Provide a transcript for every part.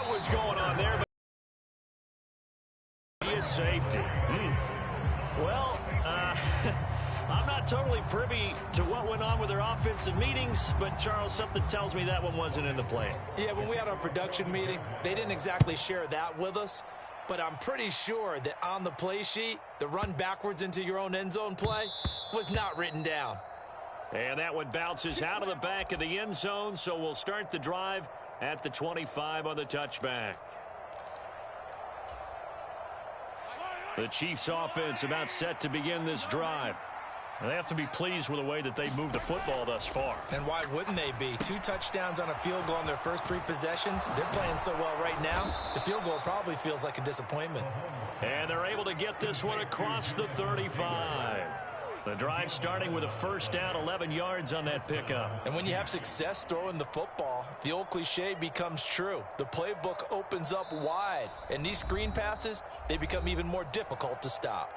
what was going on there, but he is safety. Well, I'm not totally privy to what went on with their offensive meetings, but, Charles, something tells me that one wasn't in the plan. Yeah, when we had our production meeting, they didn't exactly share that with us, but I'm pretty sure that on the play sheet, the run backwards into your own end zone play was not written down. And that one bounces out of the back of the end zone, so we'll start the drive at the 25 on the touchback. The Chiefs offense about set to begin this drive. They have to be pleased with the way that they moved the football thus far. And why wouldn't they be? 2 touchdowns on a field goal in their first 3 possessions. They're playing so well right now, the field goal probably feels like a disappointment. And they're able to get this one across the 35. The drive starting with a first down, 11 yards on that pickup. And when you have success throwing the football, the old cliche becomes true. The playbook opens up wide, and these screen passes, they become even more difficult to stop.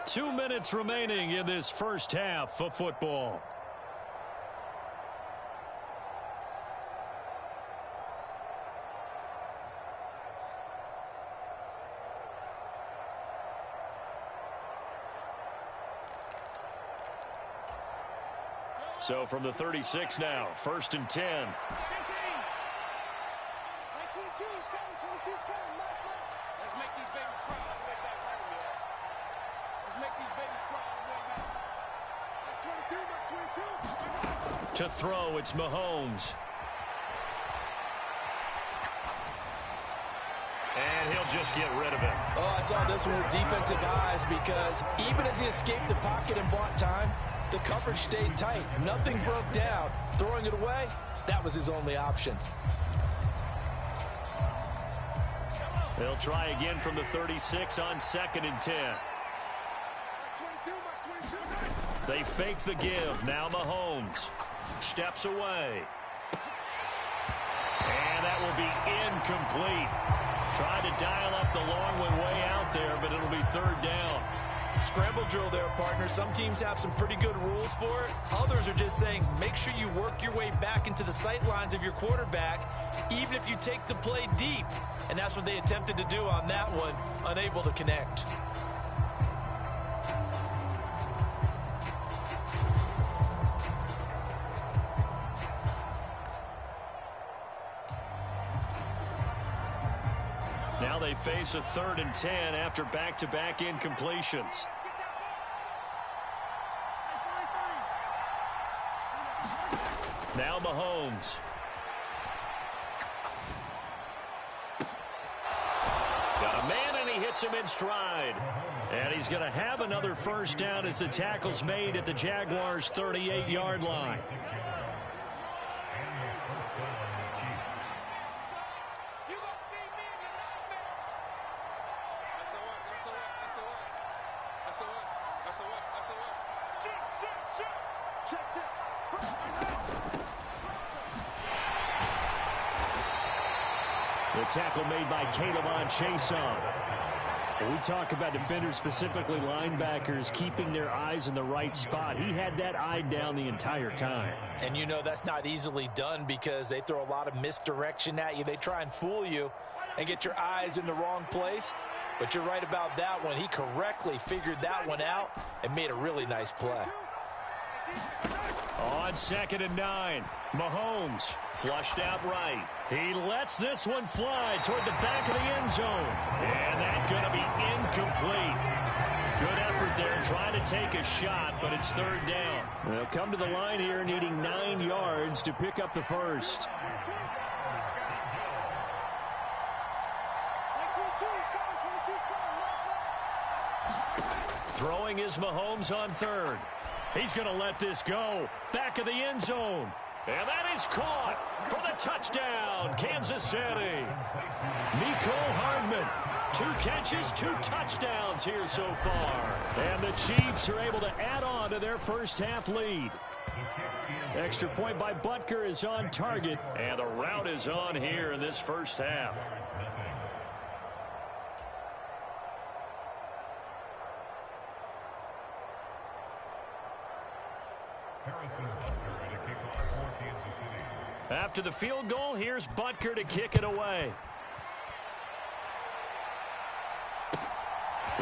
2 minutes remaining in this first half of football. So from the 36 now, 1st and 10. To throw, it's Mahomes. And he'll just get rid of it. Oh, I saw this one with defensive eyes because even as he escaped the pocket and bought time, the coverage stayed tight. Nothing broke down. Throwing it away, that was his only option. They'll try again from the 36 on 2nd and 10. They fake the give. Now Mahomes steps away. And that will be incomplete. Try to dial up the long one way out there, but it'll be 3rd down. Scramble drill there, partner. Some teams have some pretty good rules for it. Others are just saying make sure you work your way back into the sight lines of your quarterback, even if you take the play deep. And that's what they attempted to do on that one, unable to connect. Now they face a 3rd and 10 after back-to-back incompletions. Now Mahomes. Got a man, and he hits him in stride. And he's going to have another first down as the tackle's made at the Jaguars' 38-yard line. The tackle made by Caleb Chason. When we talk about defenders, specifically linebackers, keeping their eyes in the right spot, he had that eye down the entire time. And you know that's not easily done because they throw a lot of misdirection at you. They try and fool you and get your eyes in the wrong place. But you're right about that one. He correctly figured that one out and made a really nice play. On 2nd and 9, Mahomes flushed out right. He lets this one fly toward the back of the end zone. And that's going to be incomplete. Good effort there trying to take a shot, but it's 3rd down. They'll come to the line here needing 9 yards to pick up the first. Throwing is Mahomes on 3rd. He's going to let this go. Back of the end zone. And that is caught for the touchdown, Kansas City. Mecole Hardman, 2 catches, 2 touchdowns here so far. And the Chiefs are able to add on to their first half lead. Extra point by Butker is on target. And the route is on here in this first half. After the field goal, here's Butker to kick it away.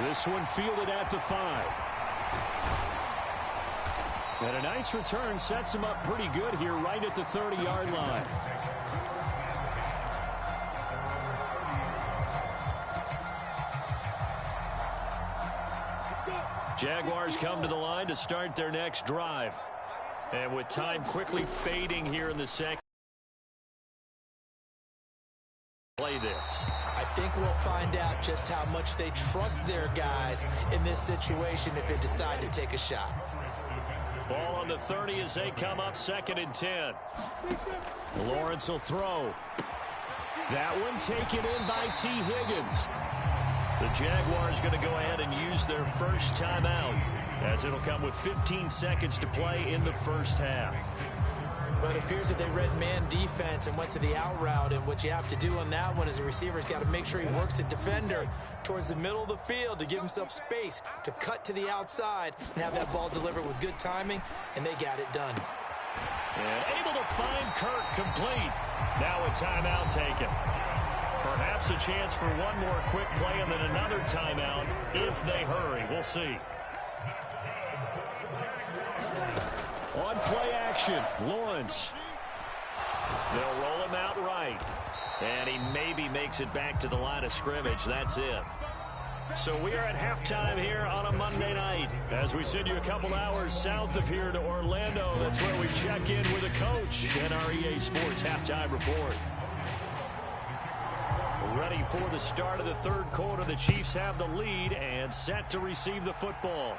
This one fielded at the 5. And a nice return sets him up pretty good here right at the 30-yard line. Jaguars come to the line to start their next drive. And with time quickly fading here in the second. Play this. I think we'll find out just how much they trust their guys in this situation if they decide to take a shot. Ball on the 30 as they come up 2nd and 10. Lawrence will throw. That one taken in by T. Higgins. The Jaguars going to go ahead and use their first timeout as it'll come with 15 seconds to play in the first half. But it appears that they read man defense and went to the out route, and what you have to do on that one is the receiver's got to make sure he works the defender towards the middle of the field to give himself space to cut to the outside and have that ball delivered with good timing, and they got it done. And able to find Kirk complete. Now a timeout taken. Perhaps a chance for one more quick play and then another timeout if they hurry. We'll see. On play action, Lawrence. They'll roll him out right. And he maybe makes it back to the line of scrimmage. That's it. So we are at halftime here on a Monday night as we send you a couple hours south of here to Orlando. That's where we check in with a coach and our EA Sports halftime report. Ready for the start of the third quarter. The Chiefs have the lead and set to receive the football.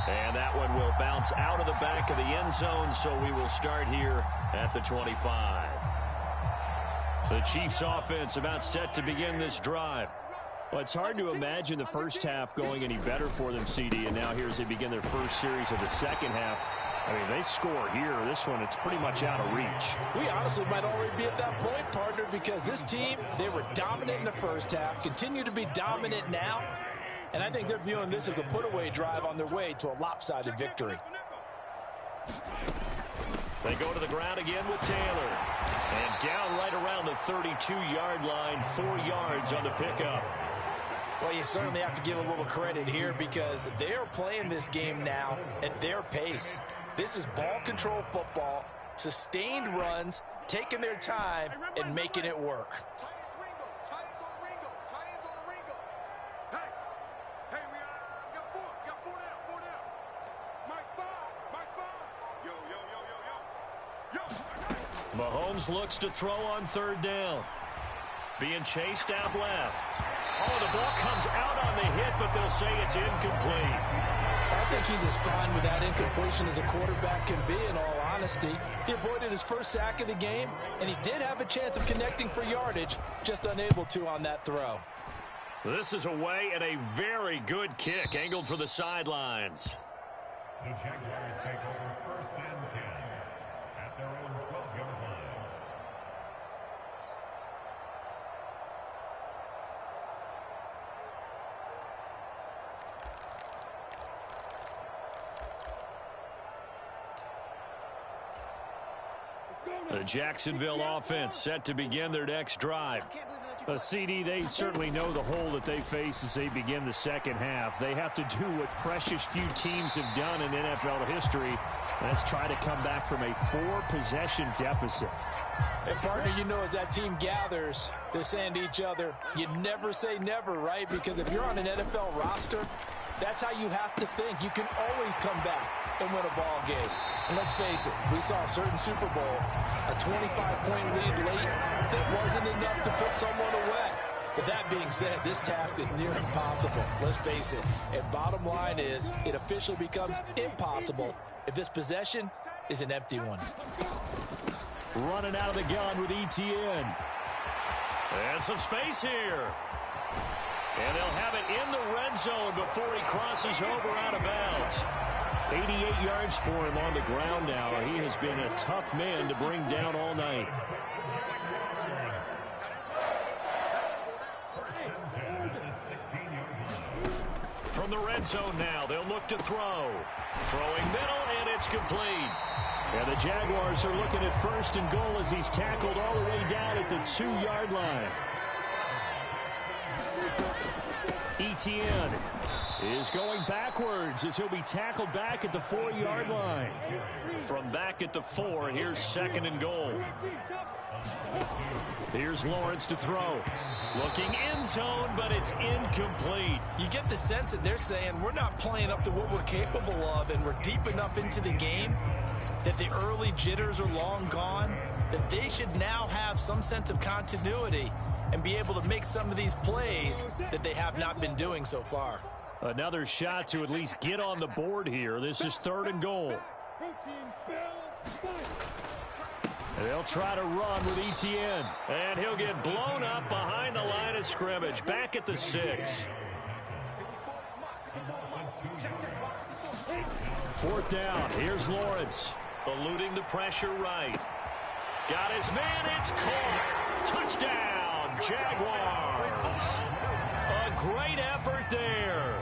And that one will bounce out of the back of the end zone, so we will start here at the 25. The Chiefs offense about set to begin this drive. Well, it's hard to imagine the first half going any better for them, CD, and now here as they begin their first series of the second half. I mean, they score here. This one, it's pretty much out of reach. We honestly might already be at that point, partner, because this team, they were dominant in the first half, continue to be dominant now, and I think they're viewing this as a put-away drive on their way to a lopsided victory. They go to the ground again with Taylor. And down right around the 32-yard line, 4 yards on the pickup. Well, you certainly have to give a little credit here because they are playing this game now at their pace. This is ball control football, sustained runs, taking their time, and making it work. Mahomes looks to throw on third down. Being chased out left. Oh, the ball comes out on the hit, but they'll say it's incomplete. I think he's as fine with that incompletion as a quarterback can be, in all honesty. He avoided his first sack of the game, and he did have a chance of connecting for yardage, just unable to on that throw. This is away and a very good kick, angled for the sidelines. The Jaguars take over 1st and 10 at their own 12-yard line. The Jacksonville offense set to begin their next drive. CD, they certainly know the hole that they face as they begin the second half. They have to do what precious few teams have done in NFL history. Let's try to come back from a 4-possession deficit. And, partner, you know, as that team gathers, they're saying to each other, you never say never, right? Because if you're on an NFL roster, that's how you have to think. You can always come back and win a ball game. And let's face it, we saw a certain Super Bowl, a 25-point lead late that wasn't enough to put someone away. But that being said, this task is near impossible. Let's face it. And bottom line is, it officially becomes impossible if this possession is an empty one. Running out of the gun with ETN. And some space here. And they'll have it in the red zone before he crosses over out of bounds. 88 yards for him on the ground now. He has been a tough man to bring down all night. From the red zone now, they'll look to throw. Throwing middle, and it's complete. And the Jaguars are looking at 1st and goal as he's tackled all the way down at the 2-yard line. Etienne is going backwards as he'll be tackled back at the 4-yard line. From back at the 4, here's 2nd and goal. Here's Lawrence to throw. Looking end zone, but it's incomplete. You get the sense that they're saying we're not playing up to what we're capable of, and we're deep enough into the game that the early jitters are long gone, that they should now have some sense of continuity and be able to make some of these plays that they have not been doing so far. Another shot to at least get on the board here. This is 3rd and goal. They'll try to run with Etienne. And he'll get blown up behind the line of scrimmage. Back at the 6. 4th down. Here's Lawrence. Eluding the pressure right. Got his man. It's caught. Touchdown, Jaguars. A great effort there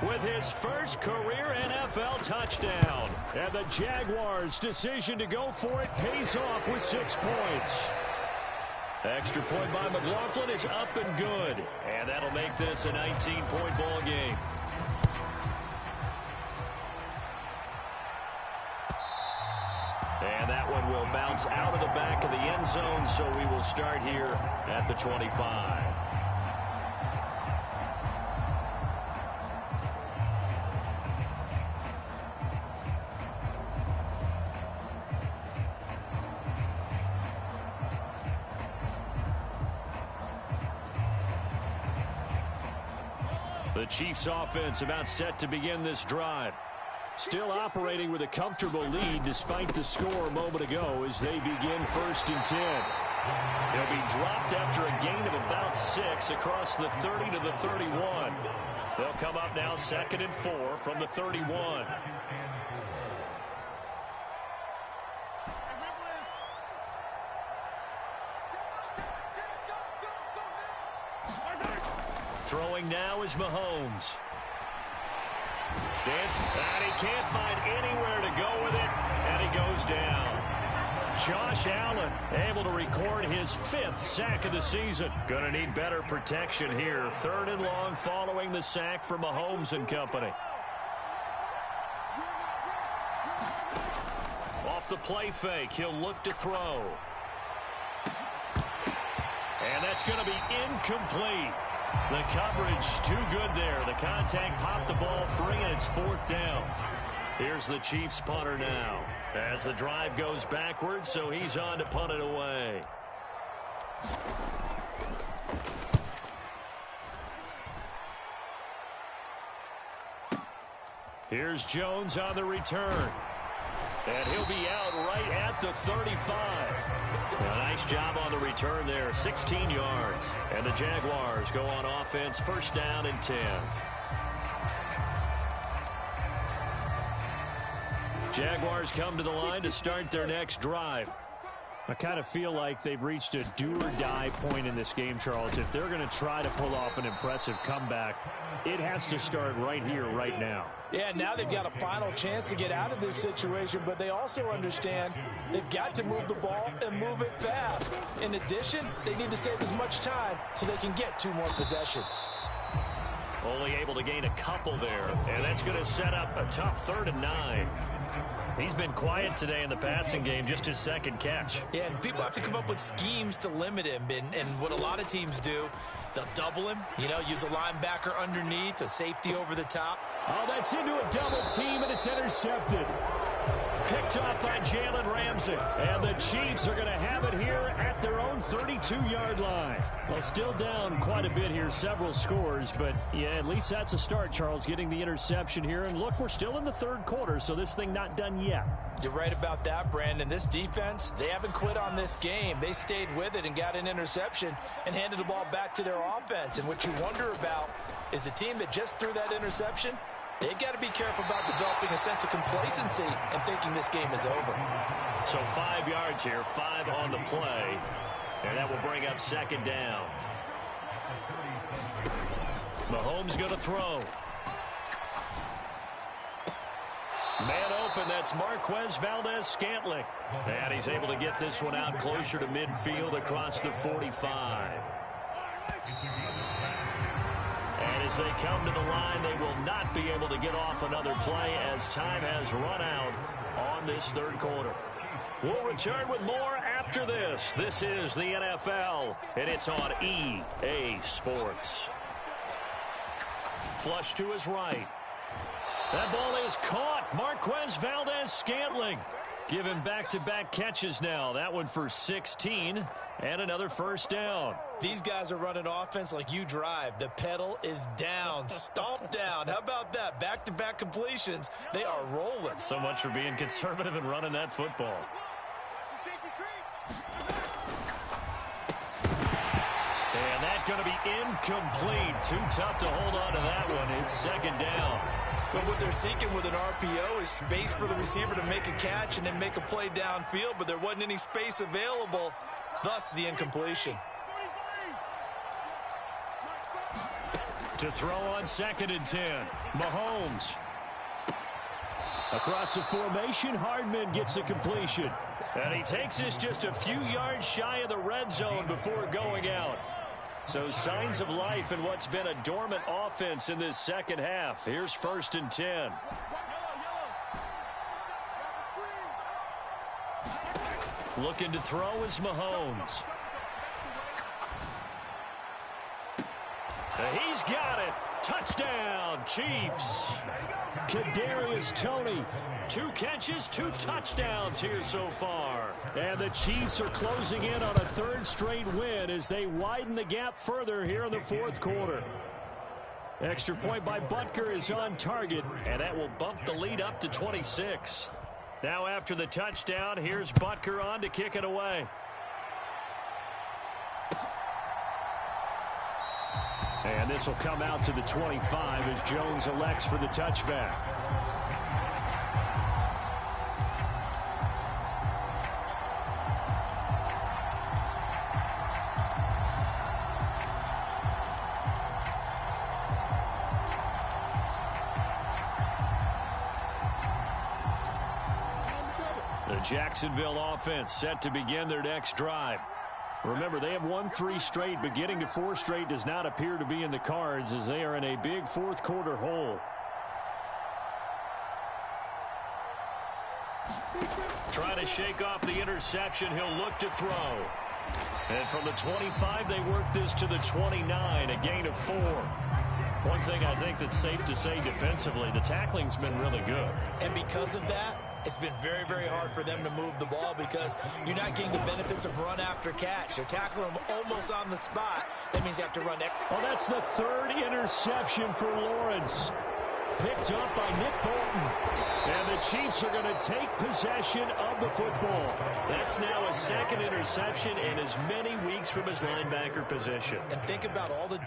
with his first career NFL touchdown. And the Jaguars' decision to go for it pays off with 6 points. Extra point by McLaughlin is up and good. And that'll make this a 19-point ball game. And that one will bounce out of the back of the end zone, so we will start here at the 25. The Chiefs offense about set to begin this drive. Still operating with a comfortable lead despite the score a moment ago as they begin 1st and 10. They'll be dropped after a gain of about 6 across the 30 to the 31. They'll come up now 2nd and 4 from the 31. Throwing now is Mahomes. Dance, and he can't find anywhere to go with it, and he goes down. Josh Allen able to record his 5th sack of the season. Going to need better protection here. 3rd and long following the sack from Mahomes and company. Off the play fake, he'll look to throw. And that's going to be incomplete. The coverage too good there. The contact popped the ball free, and it's 4th down. Here's the Chiefs punter now as the drive goes backwards, so he's on to punt it away. Here's Jones on the return. And he'll be out right at the 35. A nice job on the return there, 16 yards. And the Jaguars go on offense, 1st down and 10. Jaguars come to the line to start their next drive. I kind of feel like they've reached a do-or-die point in this game, Charles. If they're going to try to pull off an impressive comeback, it has to start right here, right now. Yeah, now they've got a final chance to get out of this situation, but they also understand they've got to move the ball and move it fast. In addition, they need to save as much time so they can get 2 more possessions. Only able to gain a couple there, and that's going to set up a tough 3rd and 9. He's been quiet today in the passing game, just his 2nd catch. Yeah, and people have to come up with schemes to limit him, and what a lot of teams do, they'll double him, use a linebacker underneath, a safety over the top. Oh, that's into a double team, and it's intercepted. Picked up by Jalen Ramsey. And the Chiefs are going to have it here at their own 32-yard line. Well, still down quite a bit here, several scores. But, yeah, at least that's a start, Charles, getting the interception here. And, look, we're still in the 3rd quarter, so this thing not done yet. You're right about that, Brandon. This defense, they haven't quit on this game. They stayed with it and got an interception and handed the ball back to their offense. And what you wonder about is the team that just threw that interception, they've got to be careful about developing a sense of complacency and thinking this game is over. So 5 yards here, 5 on the play. And that will bring up 2nd down. Mahomes going to throw. Man open, that's Marquez Valdez-Scantling. And he's able to get this one out closer to midfield across the 45. And his As they come to the line, they will not be able to get off another play as time has run out on this third quarter. We'll return with more after this. This is the NFL, and it's on EA Sports. Flush to his right. That ball is caught. Marquez Valdez-Scantling. Give him back-to-back catches now. That one for 16 and another first down. These guys are running offense like you drive. The pedal is down, stomp down. How about that? Back-to-back completions. They are rolling. So much for being conservative and running that football. And that's going to be incomplete. Too tough to hold on to that one. It's second down. But what they're seeking with an RPO is space for the receiver to make a catch and then make a play downfield, but there wasn't any space available, thus the incompletion. To throw on 2nd and 10, Mahomes. Across the formation, Hardman gets the completion. And he takes this just a few yards shy of the red zone before going out. So signs of life in what's been a dormant offense in this second half. Here's 1st and 10. Looking to throw is Mahomes. He's got it. Touchdown, Chiefs. Kadarius Toney. 2 catches, 2 touchdowns here so far. And the Chiefs are closing in on a 3rd straight win as they widen the gap further here in the 4th quarter. Extra point by Butker is on target, and that will bump the lead up to 26. Now after the touchdown, here's Butker on to kick it away. And this will come out to the 25 as Jones elects for the touchback. The Jacksonville offense set to begin their next drive. Remember, they have won 3 straight, but getting to 4 straight does not appear to be in the cards as they are in a big 4th quarter hole. Trying to shake off the interception, he'll look to throw. And from the 25, they work this to the 29, a gain of 4. One thing I think that's safe to say defensively, the tackling's been really good. And because of that, it's been very, very hard for them to move the ball because you're not getting the benefits of run after catch. They're tackling them almost on the spot. That means you have to run. Well, that's the 3rd interception for Lawrence. Picked up by Nick Bolton. And the Chiefs are going to take possession of the football. That's now a 2nd interception in as many weeks from his linebacker position. And think about all the...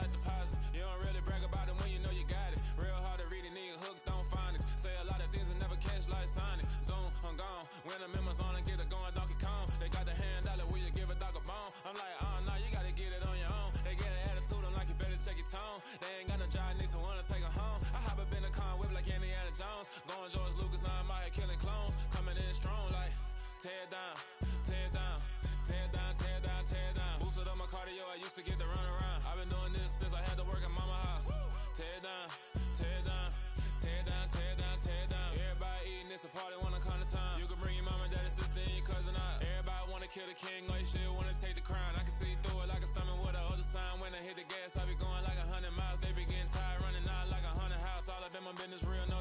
Like deposit. You don't really brag about it when you know you got it. Real hard to read a nigga hooked on phonics. Say a lot of things and never catch like Sonic. Zoom, I'm gone. When I'm in my zone and get it going Donkey Kong. They got the hand dollar, will you give a dog a bone? I'm like, nah, you gotta get it on your own. They get an attitude, I'm like, you better check your tone. They ain't got no job, need someone to take her home. I hop up in a car, whip like Indiana Jones. Going George Lucas, now I'm out here killing clones. Coming in strong like, tear down, tear down. Tear down, tear down, tear down. Boosted up my cardio, I used to get to run around. I've been doing this since I had to work at mama house. Tear down, tear down, tear down, tear down, tear down. Everybody eating, it's a party, wanna come to time. You can bring your mama, daddy, sister, and your cousin out. Everybody wanna kill the king, or you shit wanna take the crown. I can see through it like a stomach with a other sign. When I hit the gas, I be going like 100 miles. They be getting tired, running out like a 100 house. All of them, my business real, no